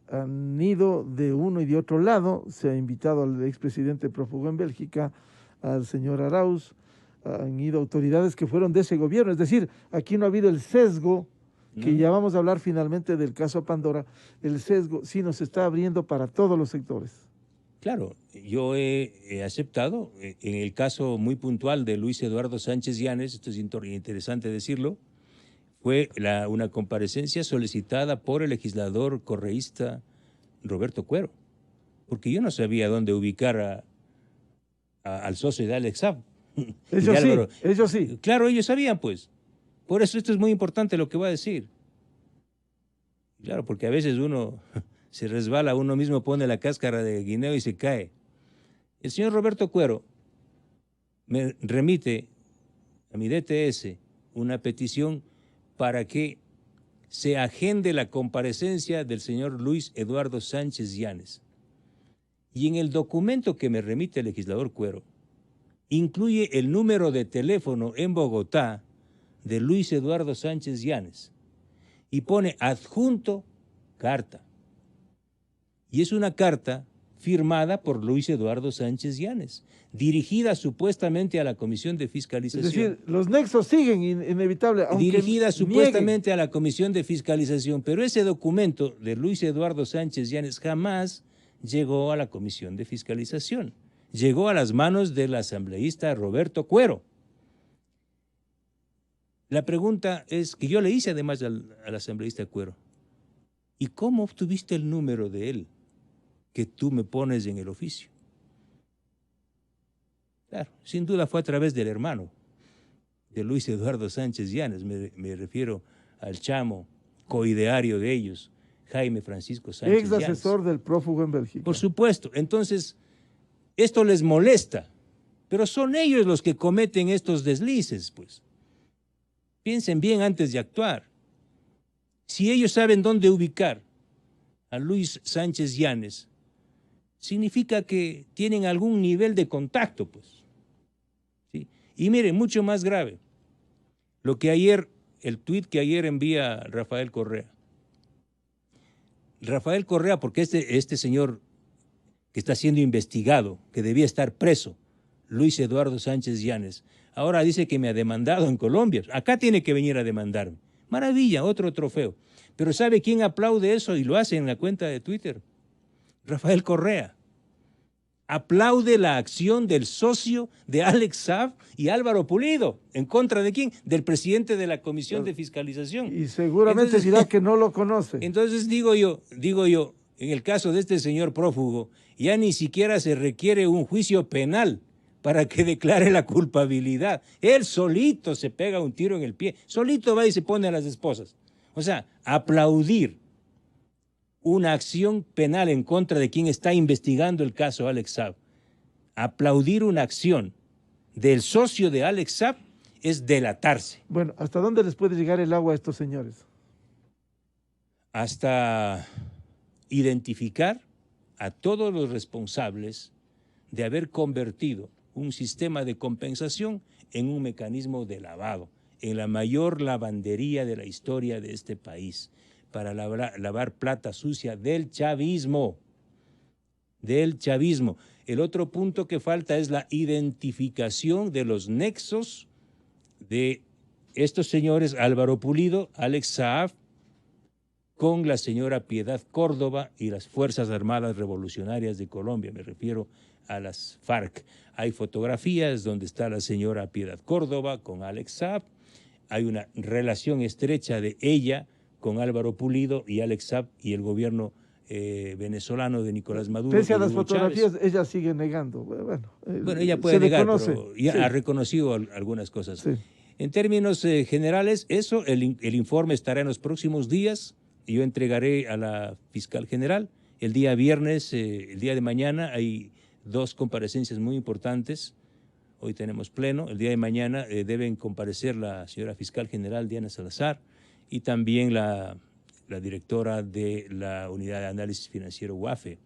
han ido de uno y de otro lado, se ha invitado al expresidente prófugo en Bélgica, al señor Arauz, han ido autoridades que fueron de ese gobierno, es decir, aquí no ha habido el sesgo, que ya vamos a hablar finalmente del caso Pandora, el sesgo sí nos está abriendo para todos los sectores. Claro, yo he aceptado, en el caso muy puntual de Luis Eduardo Sánchez Yanes, esto es interesante decirlo, fue una comparecencia solicitada por el legislador correísta Roberto Cuero, porque yo no sabía dónde ubicar al socio de Alex Saab. Ellos sí. Claro, ellos sabían, pues. Por eso esto es muy importante lo que voy a decir. Claro, porque a veces uno se resbala, uno mismo pone la cáscara de guineo y se cae. El señor Roberto Cuero me remite a mi DTS una petición para que se agende la comparecencia del señor Luis Eduardo Sánchez Yanes. Y en el documento que me remite el legislador Cuero, incluye el número de teléfono en Bogotá de Luis Eduardo Sánchez Yanes y pone adjunto carta. Y es una carta firmada por Luis Eduardo Sánchez Yanes, dirigida supuestamente a la Comisión de Fiscalización. Es decir, los nexos siguen inevitables. Dirigida supuestamente a la Comisión de Fiscalización, pero ese documento de Luis Eduardo Sánchez Yanes jamás llegó a la Comisión de Fiscalización. Llegó a las manos del asambleísta Roberto Cuero. La pregunta es que yo le hice además al asambleísta Cuero, ¿y cómo obtuviste el número de él que tú me pones en el oficio? Claro, sin duda fue a través del hermano de Luis Eduardo Sánchez Yanes, me refiero al chamo coideario de ellos, Jaime Francisco Sánchez Yanes. Ex asesor del prófugo en Bélgica. Por supuesto, entonces esto les molesta, pero son ellos los que cometen estos deslices, pues. Piensen bien antes de actuar. Si ellos saben dónde ubicar a Luis Sánchez Yanes, significa que tienen algún nivel de contacto, pues. ¿Sí? Y miren, mucho más grave, el tuit que ayer envía Rafael Correa. Rafael Correa, porque este señor que está siendo investigado, que debía estar preso, Luis Eduardo Sánchez Yanes, ahora dice que me ha demandado en Colombia. Acá tiene que venir a demandarme. Maravilla, otro trofeo. Pero ¿sabe quién aplaude eso y lo hace en la cuenta de Twitter? Rafael Correa. Aplaude la acción del socio de Alex Saab y Álvaro Pulido. ¿En contra de quién? Del presidente de la Comisión de Fiscalización. Y seguramente dirá que no lo conoce. Entonces digo yo, en el caso de este señor prófugo, ya ni siquiera se requiere un juicio penal para que declare la culpabilidad. Él solito se pega un tiro en el pie, solito va y se pone a las esposas. O sea, aplaudir una acción penal en contra de quien está investigando el caso Alex Saab, aplaudir una acción del socio de Alex Saab, es delatarse. Bueno, ¿hasta dónde les puede llegar el agua a estos señores? Hasta identificar a todos los responsables de haber convertido un sistema de compensación en un mecanismo de lavado, en la mayor lavandería de la historia de este país, para lavar plata sucia del chavismo. Del chavismo. El otro punto que falta es la identificación de los nexos de estos señores Álvaro Pulido, Alex Saab, con la señora Piedad Córdoba y las Fuerzas Armadas Revolucionarias de Colombia, me refiero a las FARC. Hay fotografías donde está la señora Piedad Córdoba con Alex Saab, hay una relación estrecha de ella con Álvaro Pulido y Alex Saab y el gobierno venezolano de Nicolás Maduro. Pese a las fotografías, ella sigue negando. Bueno, ella puede negar, pero ya ha reconocido algunas cosas. Sí. En términos generales, eso, el informe estará en los próximos días. Yo entregaré a la fiscal general. El día viernes, el día de mañana, hay 2 comparecencias muy importantes. Hoy tenemos pleno. El día de mañana deben comparecer la señora fiscal general Diana Salazar y también la directora de la Unidad de Análisis Financiero UAFE.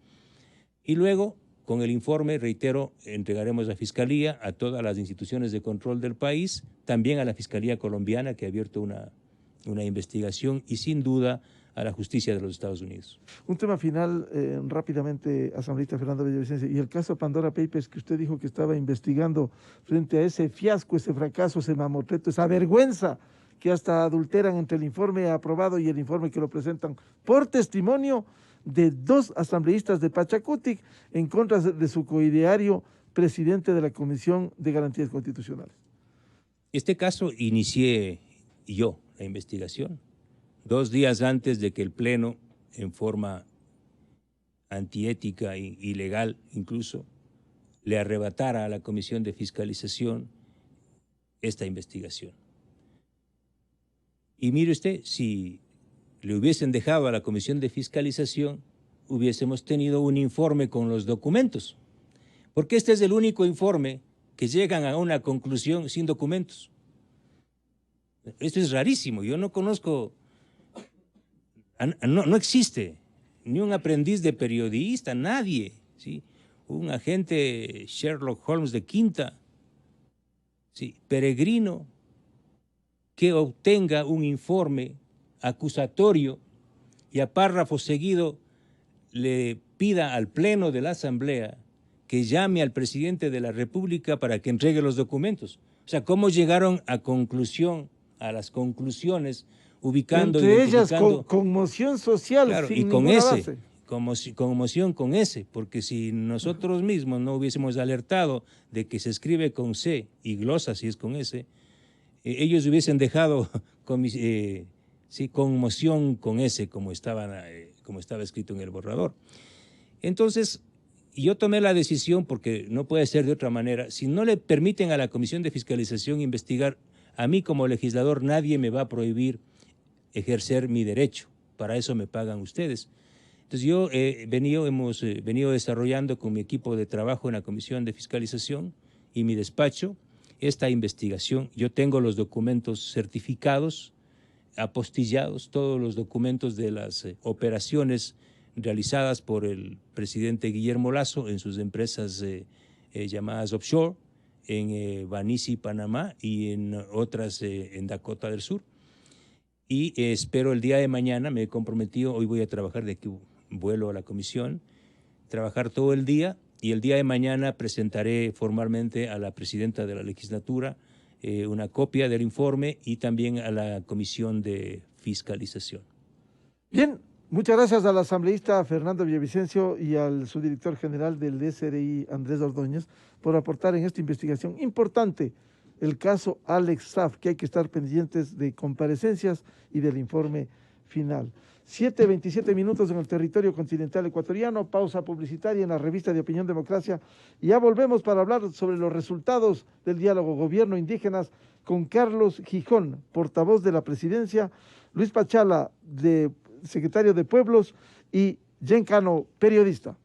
Y luego, con el informe, reitero, entregaremos a Fiscalía, a todas las instituciones de control del país, también a la Fiscalía colombiana, que ha abierto una investigación, y sin duda a la justicia de los Estados Unidos. Un tema final, rápidamente, asambleísta Fernando Villavicencio, y el caso Pandora Papers, que usted dijo que estaba investigando frente a ese fiasco, ese fracaso, ese mamotreto, esa vergüenza que hasta adulteran entre el informe aprobado y el informe que lo presentan por testimonio de 2 asambleístas de Pachacutic en contra de su coideario presidente de la Comisión de Garantías Constitucionales. Este caso inicié yo la investigación 2 días antes de que el Pleno, en forma antiética e ilegal incluso, le arrebatara a la Comisión de Fiscalización esta investigación. Y mire usted, si le hubiesen dejado a la Comisión de Fiscalización, hubiésemos tenido un informe con los documentos, porque este es el único informe que llegan a una conclusión sin documentos. Esto es rarísimo, yo no conozco, no existe ni un aprendiz de periodista, nadie, ¿sí? Un agente Sherlock Holmes de quinta, ¿sí? Peregrino, que obtenga un informe acusatorio y a párrafo seguido le pida al Pleno de la Asamblea que llame al presidente de la República para que entregue los documentos. O sea, ¿cómo llegaron a las conclusiones, ubicando entre ellas conmoción social, claro, sin y con ninguna ese, base. conmoción con ese, porque si nosotros mismos no hubiésemos alertado de que se escribe con C y glosa si es con S, ellos hubiesen dejado conmoción con S, como estaba escrito en el borrador. Entonces, yo tomé la decisión, porque no puede ser de otra manera, si no le permiten a la Comisión de Fiscalización investigar, a mí como legislador nadie me va a prohibir ejercer mi derecho, para eso me pagan ustedes. Entonces yo hemos venido desarrollando con mi equipo de trabajo en la Comisión de Fiscalización y mi despacho esta investigación. Yo tengo los documentos certificados, apostillados, todos los documentos de las operaciones realizadas por el presidente Guillermo Lasso en sus empresas llamadas offshore, en Banisí, Panamá, y en otras en Dakota del Sur. Y espero el día de mañana, me he comprometido, hoy voy a trabajar, de que vuelo a la comisión, trabajar todo el día, y el día de mañana presentaré formalmente a la presidenta de la legislatura una copia del informe y también a la Comisión de Fiscalización. Bien, muchas gracias al asambleísta Fernando Villavicencio y al subdirector general del SRI, Andrés Ordóñez, por aportar en esta investigación importante el caso Alex Saab, que hay que estar pendientes de comparecencias y del informe final. 7:27 minutos en el territorio continental ecuatoriano, pausa publicitaria en la revista de Opinión Democracia, y ya volvemos para hablar sobre los resultados del diálogo gobierno indígenas con Carlos Gijón, portavoz de la presidencia, Luis Pachala, secretario de Pueblos, y Jen Cano, periodista.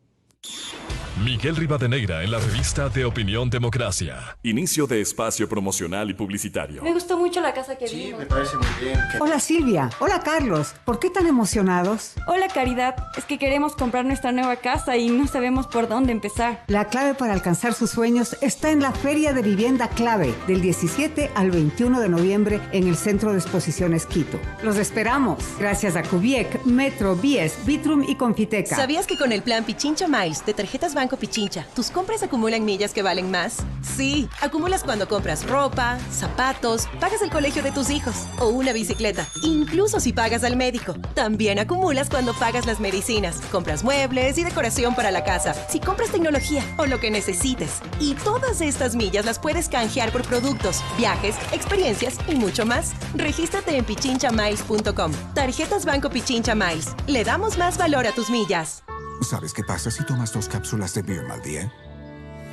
Miguel Rivadeneira en la revista de Opinión Democracia. Inicio de espacio promocional y publicitario. Me gustó mucho la casa que vimos. Sí, me parece muy bien. Hola Silvia, hola Carlos, ¿por qué tan emocionados? Hola Caridad, es que queremos comprar nuestra nueva casa y no sabemos por dónde empezar. La clave para alcanzar sus sueños está en la Feria de Vivienda Clave, del 17 al 21 de noviembre en el Centro de Exposiciones Quito. Los esperamos, gracias a Cubiec, Metro, Bies, Vitrum y Confiteca. ¿Sabías que con el plan Pichincha Miles de Tarjetas Banco Pichincha, tus compras acumulan millas que valen más? Sí, acumulas cuando compras ropa, zapatos, pagas el colegio de tus hijos o una bicicleta, incluso si pagas al médico. También acumulas cuando pagas las medicinas, compras muebles y decoración para la casa, si compras tecnología o lo que necesites. Y todas estas millas las puedes canjear por productos, viajes, experiencias y mucho más. Regístrate en pichinchamills.com. Tarjetas Banco Pichincha Miles. Le damos más valor a tus millas. ¿Sabes qué pasa si tomas 2 cápsulas de Birm al día?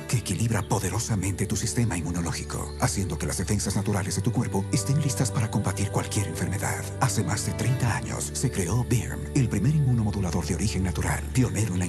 Que equilibra poderosamente tu sistema inmunológico, haciendo que las defensas naturales de tu cuerpo estén listas para combatir cualquier enfermedad. Hace más de 30 años se creó Birm, el primer inmunomodulador de origen natural, pionero en la